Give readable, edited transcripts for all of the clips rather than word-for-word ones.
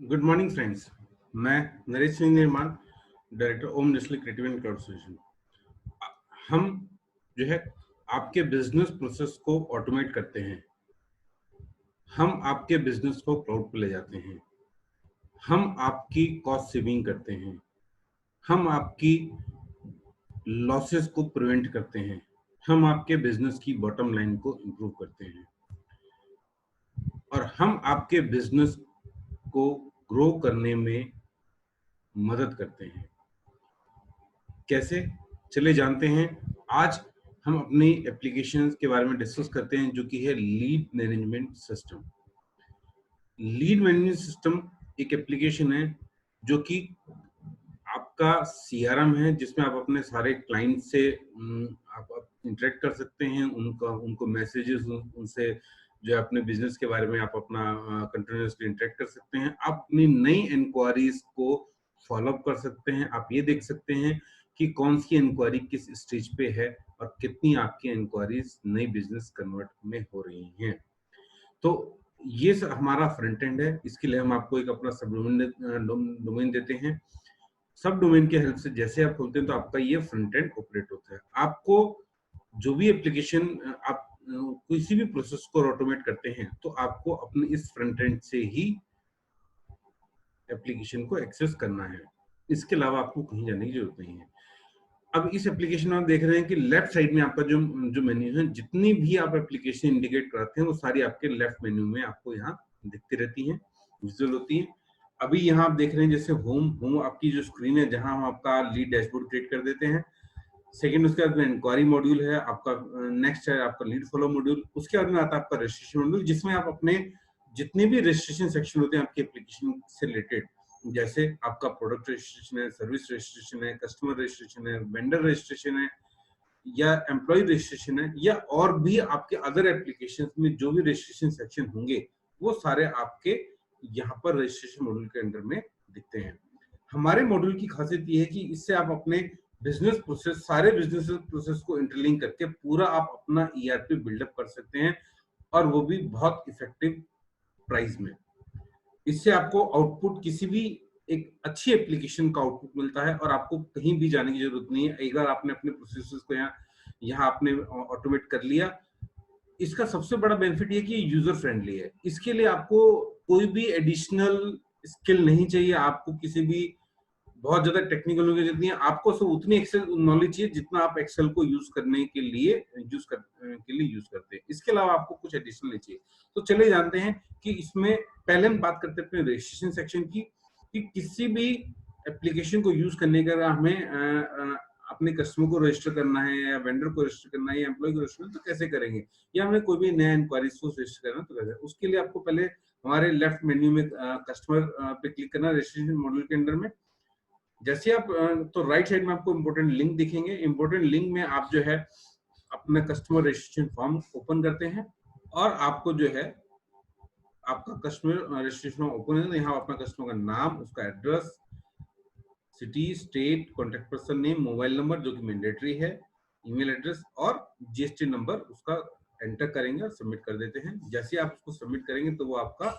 Good morning friends. मैं Naresh Singh Nirman, director Om national creative and cloud solution. हम जो है आपके बिजनेस प्रोसेस को ऑटोमेट करते हैं। हम आपके बिजनेस को क्लाउड पर ले जाते हैं। हम आपकी कॉस्ट सेविंग करते हैं। हम आपकी लॉसेस को प्रिवेंट करते हैं। हम आपके बिजनेस की बॉटम लाइन को इम्प्रूव करते हैं और हम आपके बिजनेस को ग्रो करने में मदद करते हैं। कैसे? चले जानते हैं। आज हम अपनी एप्लीकेशंस के बारे में डिस्कस करते हैं, जो कि है lead management system. Lead management system एक एप्लीकेशन है जो कि आपका सीआरएम है, जिसमें आप अपने सारे क्लाइंट से आप इंटरेक्ट कर सकते हैं। उनको मैसेजेस उनसे जो है अपने बिजनेस के बारे में आप अपना कंटिन्यूसली इंटरेक्ट कर सकते हैं। आप अपनी नई इंक्वायरीज को फॉलो अप कर सकते हैं। आप ये देख सकते हैं कि कौन सी इंक्वायरी किस स्टेज पे है और कितनी आपकी इंक्वायरीज नई बिजनेस कन्वर्ट में हो रही हैं। तो ये हमारा फ्रंट एंड है। इसके लिए हम आपको एक अपना सब डोमेन देते हैं। सब डोमेन के हेल्प से जैसे आप खोलते हैं तो आपका ये फ्रंट एंड ऑपरेट होता है। आपको जो भी एप्लीकेशन आप किसी भी प्रोसेस को ऑटोमेट करते हैं तो आपको अपने इस फ्रंट एंड से ही एप्लीकेशन को एक्सेस करना है। इसके अलावा आपको कहीं जाने की जरूरत नहीं है। अब इस एप्लीकेशन में आप देख रहे हैं कि लेफ्ट साइड में आपका जो जो मेन्यू है, जितनी भी आप एप्लीकेशन इंडिकेट कराते हैं वो सारी आपके लेफ्ट मेन्यू में आपको यहाँ दिखती रहती हैं, विजुअल होती है। अभी यहाँ आप देख रहे हैं जैसे होम आपकी जो स्क्रीन है, जहां हम आपका लीड डैशबोर्ड क्रिएट कर देते हैं। सेकंड उसके बाद में इंक्वायरी मॉड्यूल है आपका। नेक्स्ट है आपका लीड फॉलो मॉड्यूल। उसके बाद में आता है आपका रजिस्ट्रेशन मॉड्यूल, जिसमें आप अपने जितने भी रजिस्ट्रेशन सेक्शन होते हैं आपके एप्लीकेशन से रिलेटेड, जैसे आपका प्रोडक्ट रजिस्ट्रेशन है, सर्विस रजिस्ट्रेशन है, कस्टमर रजिस्ट्रेशन है, वेंडर रजिस्ट्रेशन है, या एम्प्लॉय रजिस्ट्रेशन है, या और भी आपके अदर एप्लीकेशंस में जो भी रजिस्ट्रेशन सेक्शन होंगे, वो सारे आपके यहाँ पर रजिस्ट्रेशन मॉड्यूल के अंडर में दिखते हैं। हमारे मॉड्यूल की खासियत ये है कि इससे आप अपने बिजनेस प्रोसेस, सारे बिजनेस प्रोसेस को इंटरलिंक करके पूरा आप अपना ईआरपी बिल्डअप कर सकते हैं, और वो भी बहुत इफेक्टिव प्राइस में। इससे आपको आउटपुट किसी भी एक अच्छी एप्लीकेशन का आउटपुट मिलता है और आपको कहीं भी जाने की जरूरत नहीं है। एक बार आपने अपने प्रोसेसेस को यहाँ आपने ऑटोमेट कर लिया। इसका सबसे बड़ा बेनिफिट ये कि यूजर फ्रेंडली है। इसके लिए आपको कोई भी एडिशनल स्किल नहीं चाहिए। आपको किसी भी बहुत ज्यादा टेक्निकल नॉलेज नहीं है। आपको सब उतनी एक्सेल नॉलेज चाहिए जितना आप एक्सेल को यूज करने के लिए यूज करते हैं। इसके अलावा आपको कुछ एडिशनल नहीं चाहिए। तो चले जानते हैं कि इसमें पहले हम बात करते हैं अपने रजिस्ट्रेशन सेक्शन की, कि किसी भी एप्लीकेशन को यूज करने का हमें अपने कस्टमर को रजिस्टर करना है, या वेंडर को रजिस्टर करना है, या एम्प्लॉय को रजिस्टर करना है, तो कैसे करेंगे, या हमें कोई भी नया इंक्वायरी को रजिस्टर करना तो कैसे। उसके लिए आपको पहले हमारे लेफ्ट मेन्यू में कस्टमर पे क्लिक करना, रजिस्ट्रेशन मॉड्यूल के अंदर में। जैसे आप तो राइट साइड में आपको इंपोर्टेंट लिंक दिखेंगे। इंपोर्टेंट लिंक में आप जो है अपना कस्टमर रजिस्ट्रेशन फॉर्म ओपन करते हैं, और आपको जो है आपका कस्टमर रजिस्ट्रेशन ओपन है तो यहाँ अपना कस्टमर का नाम, उसका address, city, state, contact person name, mobile number जो कि मैंडेटरी है, ईमेल एड्रेस और जीएसटी नंबर उसका एंटर करेंगे और सबमिट कर देते हैं। जैसे आप उसको सबमिट करेंगे तो वो आपका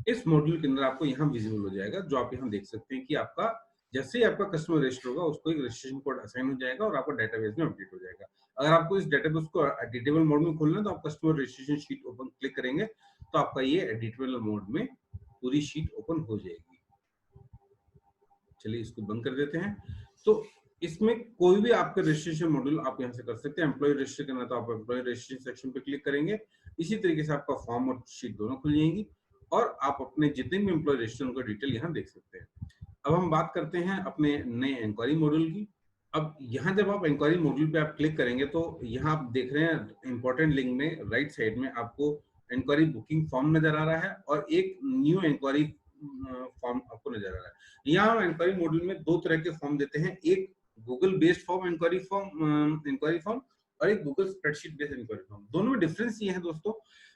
इस मॉड्यूल के अंदर आपको यहाँ विजिबल हो जाएगा, जो आप यहाँ देख सकते हैं कि आपका जैसे ही आपका कस्टमर रजिस्टर होगा उसको एक रजिस्ट्रेशन कोड असाइन हो जाएगा और आपका डेटाबेस में अपडेट हो जाएगा। अगर आपको इस डेटाबेस को एडिटेबल मोड में खोलना है तो आप customer registration sheet open click करेंगे तो आपका ये एडिटेबल मोड में पूरी शीट ओपन हो जाएगी। चलिए इसको बंद कर देते हैं। तो इसमें कोई भी आपका रजिस्ट्रेशन मॉड्यूल आप यहाँ से कर सकते हैं। एम्प्लॉय रजिस्टर करना तो आप एम्प्लॉय रजिस्ट्रेशन सेक्शन पे क्लिक करेंगे। इसी तरीके से आपका फॉर्म और शीट दोनों खुल जाएंगी और आप अपने जितने भी एम्प्लॉय रजिस्टर उनका डिटेल यहाँ देख सकते हैं। अब हम बात करते हैं अपने नए इंक्वायरी मॉड्यूल की। अब यहाँ जब आप इंक्वायरी मॉड्यूल पे आप क्लिक करेंगे तो यहाँ आप देख रहे हैं इंपॉर्टेंट लिंक में राइट साइड में आपको इंक्वायरी बुकिंग फॉर्म नजर आ रहा है और एक न्यू इंक्वायरी फॉर्म आपको नजर आ रहा है। यहाँ हम इंक्वायरी मॉड्यूल में दो तरह के फॉर्म देते हैं, एक Google based form inquiry form और एक Google spreadsheet based inquiry form. दोनों में डिफरेंस ये है दोस्तों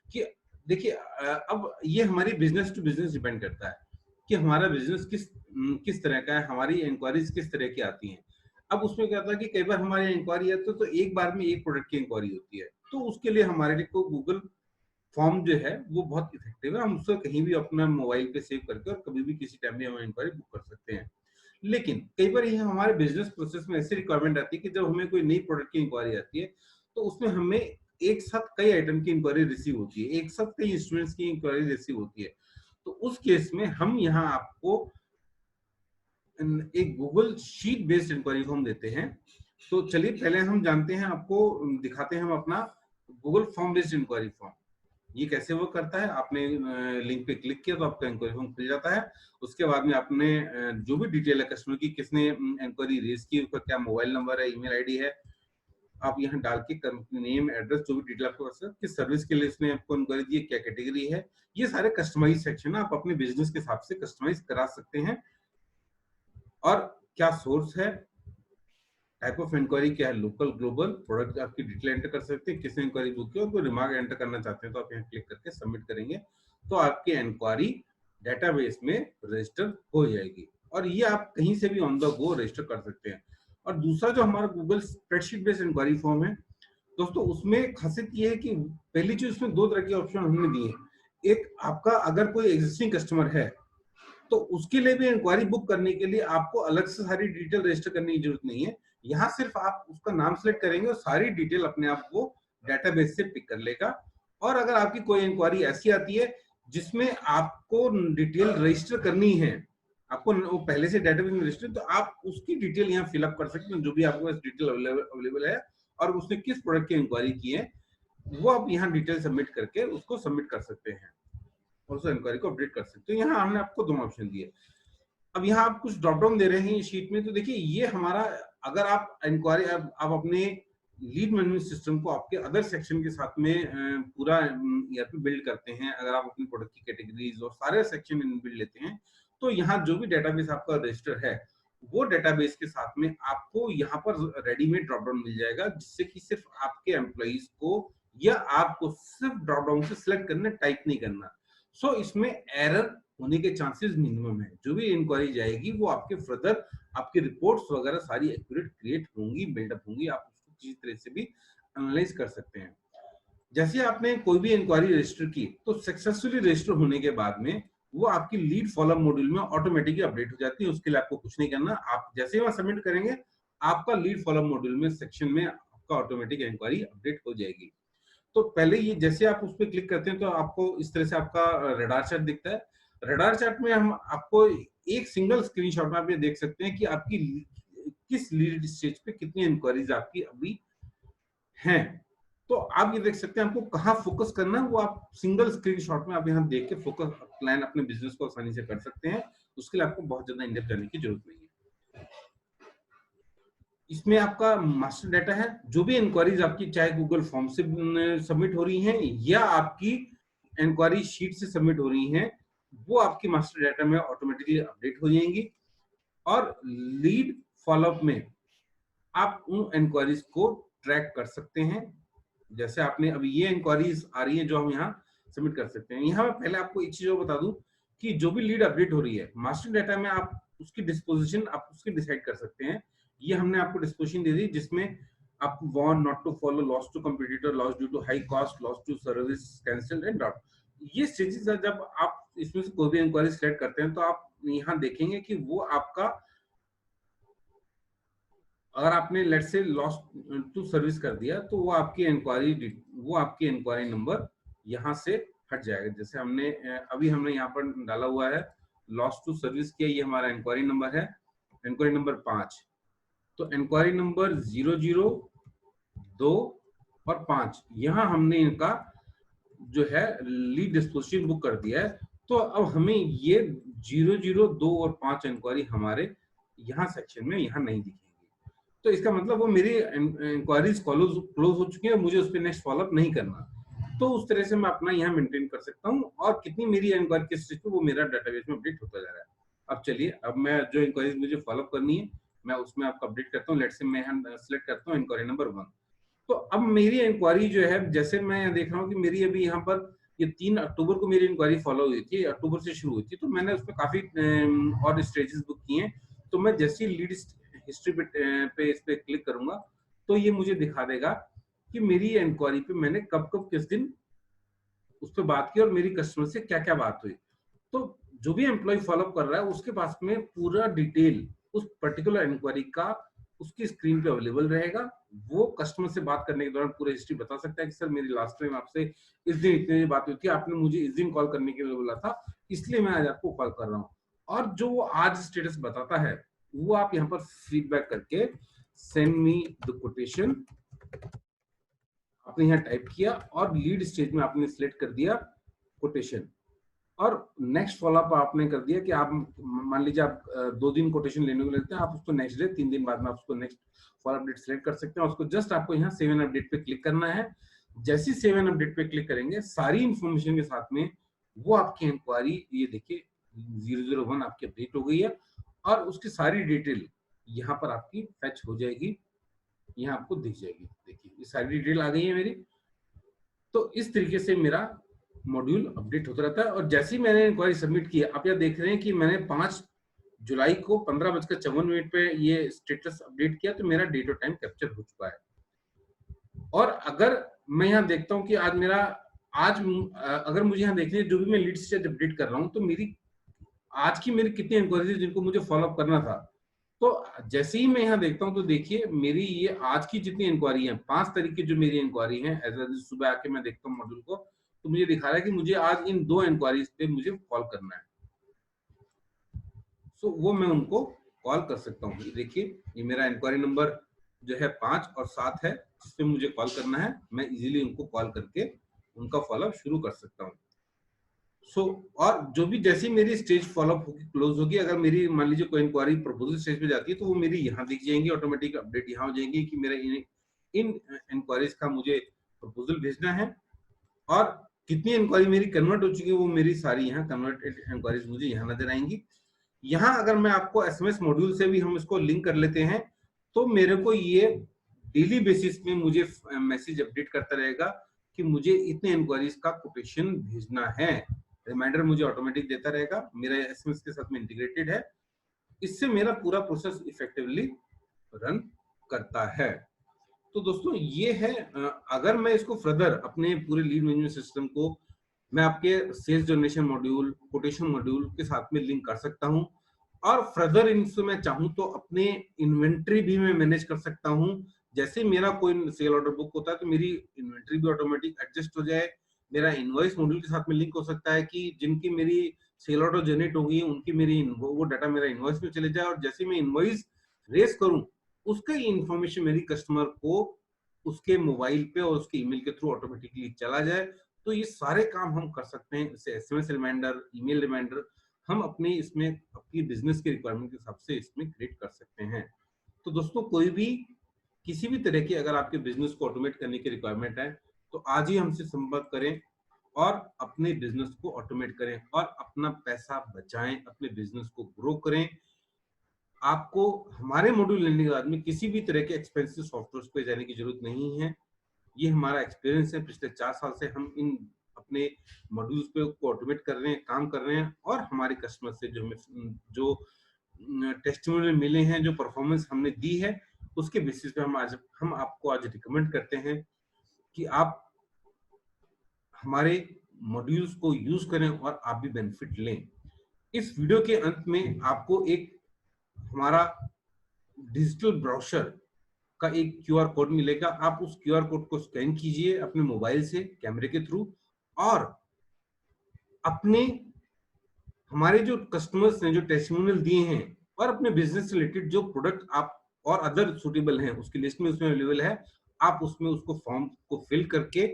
कि देखिए अब ये हमारी बिजनेस टू बिजनेस डिपेंड करता है कि हमारा बिजनेस किस तरह का है, हमारी इंक्वायरीज किस तरह की आती हैं। अब उसमें क्या होता है कि कई बार हमारी इंक्वायरी आती है तो एक बार में एक प्रोडक्ट की इंक्वायरी होती है, तो उसके लिए हमारे लिए को गूगल फॉर्म जो है वो बहुत इफेक्टिव है। हम उसको कहीं भी अपना मोबाइल पे सेव करके और कभी भी किसी टाइम में हम इंक्वायरी बुक कर सकते हैं। लेकिन कई बार ये हमारे बिजनेस प्रोसेस में ऐसी रिक्वायरमेंट आती है कि जब हमें कोई नई प्रोडक्ट की इंक्वायरी आती है, तो उसमें हमें एक साथ कई आइटम की इंक्वायरी रिसीव होती है, एक साथ कई इंस्ट्रूमेंट्स की इंक्वायरी रिसीव होती है। तो उस केस में हम यहाँ आपको एक Google sheet based inquiry form देते हैं। तो चलिए पहले हम जानते हैं, आपको दिखाते हैं हम अपना Google form based inquiry form. ये कैसे वर्क करता है। आपने लिंक पे क्लिक किया तो आपका इंक्वायरी फॉर्म खुल जाता है। उसके बाद में आपने जो भी डिटेल है कस्टमर की, किसने इंक्वायरी रेज की, उसका क्या मोबाइल नंबर है, ईमेल आईडी है, आप यहाँ डाल के कंपनी नेम, एड्रेस, जो भी डिटेल आपको पास है, किस सर्विस के लिए इसने आपको इंक्वायरी दी है, क्या कैटेगरी है, ये सारे कस्टमाइज सेक्शन है। आप अपने बिजनेस के हिसाब से कस्टमाइज करा सकते हैं। और क्या सोर्स है, टाइप ऑफ इंक्वायरी क्या है, लोकल, ग्लोबल, प्रोडक्ट आपकी डिटेल एंटर कर सकते हैं, किसने इंक्वायरी बुक की, और कोई रिमार्क एंटर करना चाहते हैं तो आप यहाँ क्लिक करके सबमिट करेंगे तो आपकी इंक्वायरी डेटाबेस में रजिस्टर हो जाएगी। और ये आप कहीं से भी ऑन द गो रजिस्टर कर सकते हैं। और दूसरा जो हमारा Google spreadsheet based inquiry form है दोस्तों, उसमें खासियत ये है कि पहली चीज, उसमें दो तरह के ऑप्शन हमने दिए हैं। एक, आपका अगर कोई एग्जिस्टिंग कस्टमर है तो उसके लिए भी इंक्वायरी बुक करने के लिए आपको अलग से सारी डिटेल रजिस्टर करने की जरूरत नहीं है। यहाँ सिर्फ आप उसका नाम सेलेक्ट करेंगे और सारी डिटेल अपने आप वो डेटाबेस से पिक कर लेगा। और अगर आपकी कोई इंक्वायरी ऐसी आती है जिसमें आपको डिटेल रजिस्टर करनी है, आपको वो पहले से डेटाबेस में रजिस्टर, तो आप उसकी डिटेल यहाँ फिलअप कर सकते हैं, जो भी आपके पास डिटेल अवेलेबल है और उसने किस प्रोडक्ट की इंक्वायरी की है, वो आप यहाँ डिटेल सबमिट करके उसको सबमिट कर सकते हैं और उस इंक्वायरी को अपडेट कर सकते हैं। यहाँ हमने आपको दोनों ऑप्शन दिए। अब यहाँ आप कुछ ड्रॉप डाउन दे रहे हैं शीट में, तो देखिए ये हमारा, अगर आप इंक्वायरी आप अपने लीड मैनेजमेंट सिस्टम को आपके अदर सेक्शन के साथ में पूरा ईआरपी बिल्ड करते हैं, अगर आप अपनी प्रोडक्ट की कैटेगरीज और सारे सेक्शन बिल्ड लेते हैं, तो यहाँ जो भी डेटाबेस आपका रजिस्टर है, वो डेटाबेस के साथ में आपको यहाँ पर रेडीमेड ड्रॉप डाउन मिल जाएगा, जिससे कि सिर्फ आपके एम्प्लॉइज को या आपको सिर्फ ड्रॉप डाउन से सिलेक्ट करना, टाइप नहीं करना। सो इसमें एरर होने के चांसेस मिनिमम है। जो भी इंक्वायरी जाएगी वो आपके फर्दर आपकी रिपोर्ट्स वगैरह सारी एक्यूरेट क्रिएट होंगी, बिल्डअप होंगी, आप उसको किसी तरह से भी एनालाइज कर सकते हैं। जैसे आपने कोई भी इंक्वायरी रजिस्टर की, तो सक्सेसफुली रजिस्टर होने के बाद में वो आपकी लीड फॉलोअप मॉड्यूल में ऑटोमेटिकली अपडेट हो जाती है। उसके लिए आपको कुछ नहीं करना, आप जैसे ही वहां सबमिट करेंगे आपका लीड फॉलोअप मॉड्यूल में सेक्शन में आपका ऑटोमेटिक इंक्वायरी अपडेट हो जाएगी। तो पहले ये जैसे आप उस पर क्लिक करते हैं तो आपको इस तरह से आपका रडार चार्ट दिखता है। रडार चार्ट में हम आपको एक सिंगल स्क्रीनशॉट में आप ये देख सकते हैं कि आपकी किस लीड स्टेज पे कितनी इंक्वायरीज आपकी अभी हैं। तो आप ये देख सकते हैं आपको कहाँ फोकस करना है, वो आप सिंगल स्क्रीनशॉट में आप यहाँ देख के फोकस प्लान अपने बिजनेस को आसानी से कर सकते हैं। उसके लिए आपको बहुत ज्यादा इंडेप्थ जाने की जरूरत नहीं है। इसमें आपका मास्टर डाटा है, जो भी इंक्वायरीज आपकी चाहे गूगल फॉर्म से सबमिट हो रही हैं या आपकी इंक्वायरी शीट से सबमिट हो रही हैं, वो आपकी मास्टर डाटा में ऑटोमेटिकली अपडेट हो जाएंगी। और लीड फॉलोअप में आप उन इंक्वायरीज को ट्रैक कर सकते हैं। जैसे आपने अभी ये इंक्वायरीज आ रही है जो हम यहाँ सबमिट कर सकते हैं। यहाँ मैं पहले आपको एक चीज और बता दूं कि जो भी लीड अपडेट हो रही है मास्टर डाटा में, आप उसकी डिस्पोजिशन आप उसकी डिसाइड कर सकते हैं। ये हमने आपको डिस्पोजिशन दे दी जिसमें आप want not to follow, loss to competitor, loss due to high cost, loss to service cancelled and drop. ये स्टेजेस है। जब आप इसमें से कोई भी इंक्वायरी सिलेक्ट करते हैं तो आप यहाँ देखेंगे कि वो आपका, अगर आपने लेट से लॉस टू सर्विस कर दिया तो वो आपकी इंक्वायरी नंबर यहाँ से हट जाएगा। जैसे हमने अभी हमने यहाँ पर डाला हुआ है लॉस टू सर्विस किया, ये हमारा इंक्वायरी नंबर है, इंक्वायरी नंबर 5। तो इंक्वायरी नंबर 002 और 5 यहाँ हमने इनका जो है लीड डिस्पोजिशन बुक कर दिया है। तो अब हमें ये 002 और 5 इंक्वायरी हमारे यहाँ सेक्शन में यहाँ नहीं दिखेंगी। तो इसका मतलब वो मेरी इंक्वायरीज क्लोज हो चुकी है, मुझे उस पर नेक्स्ट फॉलोअप नहीं करना। तो उस तरह से मैं अपना यहाँ मेंटेन कर सकता हूँ और कितनी मेरी इंक्वायरी किस स्टेज पे वो मेरा डेटाबेस में अपडेट होता जा रहा है। अब चलिए, अब मैं जो इंक्वायरीज मुझे फॉलोअप करनी है मैं उसमें आपको अपडेट करता हूँ। लेट से मैं सिलेक्ट करता हूँ इंक्वायरी नंबर 1। तो अब मेरी इंक्वायरी जो है, जैसे मैं देख रहा हूँ कि मेरी अभी यहाँ पर ये 3 अक्टूबर को मेरी इंक्वायरी फॉलो हुई थी, अक्टूबर से शुरू हुई थी, तो मैंने उसमें काफी और स्टेजेस बुक किए हैं। तो मैं जैसे ही लीड हिस्ट्री पे इस पे क्लिक करूंगा तो ये मुझे दिखा देगा कि मेरी इंक्वायरी पे मैंने कब कब किस दिन उस पर बात की और मेरी कस्टमर से क्या क्या बात हुई। तो जो भी एम्प्लॉय फॉलोअप कर रहा है उसके पास में पूरा डिटेल उस पर्टिकुलर इंक्वायरी का उसकी स्क्रीन पे अवेलेबल रहेगा। वो कस्टमर से बात करने के दौरान पूरा हिस्ट्री बता सकता है कि सर मेरी लास्ट टाइम आपसे इस दिन इतनी बात हुई थी, आपने मुझे इस दिन कॉल करने के लिए बोला था, इसलिए मैं आज आपको कॉल कर रहा हूँ। और जो वो आज स्टेटस बताता है वो आप यहाँ पर फीडबैक करके सेंड मी द कोटेशन आपने यहाँ टाइप किया और लीड स्टेज में आपने सिलेक्ट कर दिया कोटेशन और नेक्स्ट फॉलोअप आपने कर दिया कि आप मान लीजिए आप 2 दिन कोटेशन लेने को लेते हैं, आप उसको नेक्स्ट डे 3 दिन बाद में उसको नेक्स्ट फॉलोअप डेट सिलेक्ट कर सकते हैं। उसको जस्ट आपको यहाँ सेव एंड अपडेट पे क्लिक करना है। जैसे सेव एंड अपडेट पे क्लिक करेंगे सारी इंफॉर्मेशन के साथ में वो आपकी इंक्वायरी ये देखिए 001 आपकी अपडेट हो गई है और उसकी सारी डिटेल यहाँ पर आपकी फैच हो जाएगी, यहाँ आपको दिख जाएगी। देखिए ये सारी डिटेल आ गई है मेरी। तो इस तरीके से मेरा मॉड्यूल अपडेट होता रहता है और जैसे ही मैंने इंक्वायरी सबमिट किया, आप यहाँ देख रहे हैं कि मैंने 5 जुलाई को 15:54 पे ये स्टेटस अपडेट किया, तो मेरा डेट और टाइम कैप्चर हो चुका है। और अगर मैं यहाँ देखता हूँ कि आज मेरा अगर मुझे यहाँ देखना है जो भी मैं लीड स्टेज अपडेट कर रहा हूँ, तो मेरी आज की मेरी कितनी इंक्वायरीज जिनको मुझे फॉलोअप करना था। तो जैसे ही मैं यहाँ देखता हूँ तो देखिए मेरी ये आज की जितनी इंक्वायरी है 5 तारीख की जो मेरी इंक्वायरी है, सुबह आके मैं देखता हूँ मॉड्यूल को, तो मुझे दिखा रहा है कि मुझे आज इन 2 इंक्वायरीज पे मुझे कॉल करना है। सो वो मैं उनको कॉल कर सकता हूँ। देखिए ये मेरा इंक्वायरी नंबर जो है 5 और 7 है जिसपे मुझे कॉल करना है। मैं इजीली उनको कॉल करके उनका फॉलोअप शुरू कर सकता हूँ। और जो भी जैसी मेरी स्टेज फॉलोअप होगी क्लोज होगी, अगर मेरी मान लीजिए कोई इंक्वायरी प्रपोजल स्टेज पे जाती है तो वो मेरी यहाँ दिख जाएंगी, ऑटोमेटिक अपडेट यहाँ हो जाएगी कि मेरा इन इंक्वायरीज का मुझे प्रपोजल भेजना है और कितनी इंक्वायरी मेरी कन्वर्ट हो चुकी है वो मेरी सारी यहाँ कन्वर्टेड इंक्वायरीज मुझे यहाँ नजर आएंगी। यहाँ अगर मैं आपको एसएमएस मॉड्यूल से भी हम इसको लिंक कर लेते हैं तो मेरे को ये डेली बेसिस में मुझे मैसेज अपडेट करता रहेगा कि मुझे इतने इंक्वायरीज का कोटेशन भेजना है। रिमाइंडर मुझे ऑटोमेटिक देता रहेगा, मेरा एसएमएस के साथ में इंटीग्रेटेड है। इससे मेरा पूरा प्रोसेस इफेक्टिवली रन करता है। तो दोस्तों ये है, अगर मैं इसको फर्दर अपने पूरे लीड मैनेजमेंट सिस्टम को मैं आपके sales generation module, quotation module के साथ में लिंक कर सकता हूं और फर्दर इनसे मैं चाहूं तो अपने इन्वेंट्री भी मैं मैनेज कर सकता हूं। जैसे मेरा कोई सेल ऑर्डर बुक होता है तो मेरी इन्वेंट्री भी ऑटोमेटिक एडजस्ट हो जाए। मेरा इनवॉइस मॉड्यूल के साथ में लिंक हो सकता है कि जिनकी मेरी सेल ऑर्डर जनरेट होगी उनकी मेरी वो डाटा मेरा इनवॉइस में चले जाए और जैसे मैं इनवॉइस रेस करूं उसका इंफॉर्मेशन मेरी कस्टमर को उसके मोबाइल पे और उसके ईमेल के थ्रू ऑटोमेटिकली चला जाए। तो ये सारे काम हम कर सकते हैं, जैसे एसएमएस रिमाइंडर, ईमेल रिमाइंडर हम अपने इसमें अपनी बिजनेस के रिक्वायरमेंट के हिसाब से इसमें क्रिएट कर सकते हैं। तो दोस्तों कोई भी किसी भी तरह की अगर आपके बिजनेस को ऑटोमेट करने की रिक्वायरमेंट है तो आज ही हमसे संपर्क करें और अपने बिजनेस को ऑटोमेट करें और अपना पैसा बचाएं, अपने बिजनेस को ग्रो करें। आपको हमारे मॉड्यूल लेने के बाद में किसी भी तरह के एक्सपेंसिव सॉफ्टवेयर पे जाने की जरूरत नहीं है। ये हमारा एक्सपीरियंस है, पिछले 4 साल से हम इन अपने मॉड्यूल्स पे को ऑटोमेट कर रहे हैं, काम कर रहे हैं और हमारे कस्टमर से जो टेस्टिमोनियल मिले हैं, जो परफॉर्मेंस हमने दी है उसके बेसिस पे हम आपको आज रिकमेंड करते हैं कि आप हमारे मॉड्यूल्स को यूज करें और आप भी बेनिफिट लें। इस वीडियो के अंत में आपको एक हमारा डिजिटल ब्रोशर का एक क्यूआर कोड मिलेगा। आप उस क्यूआर कोड को स्कैन कीजिए अपने मोबाइल से कैमरे के थ्रू और अपने हमारे जो कस्टमर्स ने जो टेस्टिमोनियल दिए हैं और अपने बिजनेस से रिलेटेड जो प्रोडक्ट आप और अदर सुटेबल हैं उसकी लिस्ट में उसमें अवेलेबल है, आप उसमें उसको फॉर्म को फिल करके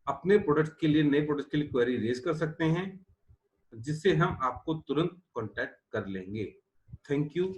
अपने प्रोडक्ट के लिए, नए प्रोडक्ट के लिए क्वेरी रेज कर सकते हैं जिससे हम आपको तुरंत कांटेक्ट कर लेंगे। Thank you.